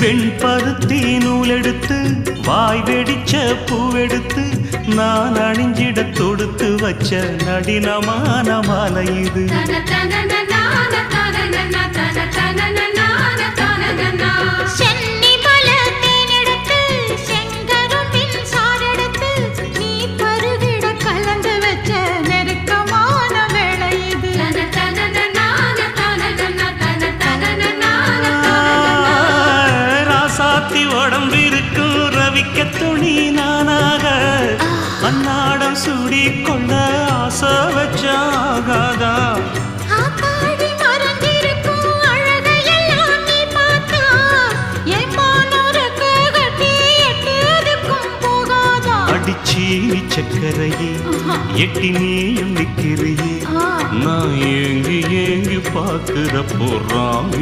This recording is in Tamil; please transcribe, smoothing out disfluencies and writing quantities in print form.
வெண்பருத்தி நூலெடுத்து வாய் வெடிச்ச பூவெடுத்து நான் அணிஞ்சிட தொடுத்து வச்ச நடினமான மாலை இது. உடம்பிருக்கும் ரவிக்க துணி நானாக அன்னாடம் சூடி கொண்ட ஆசை வச்சாகாதா. அடிச்சீனி சக்கரையே எட்டி நீயும் நிக்கிறையே நான் ஏங்கி ஏங்கி பார்க்கிற போறாமி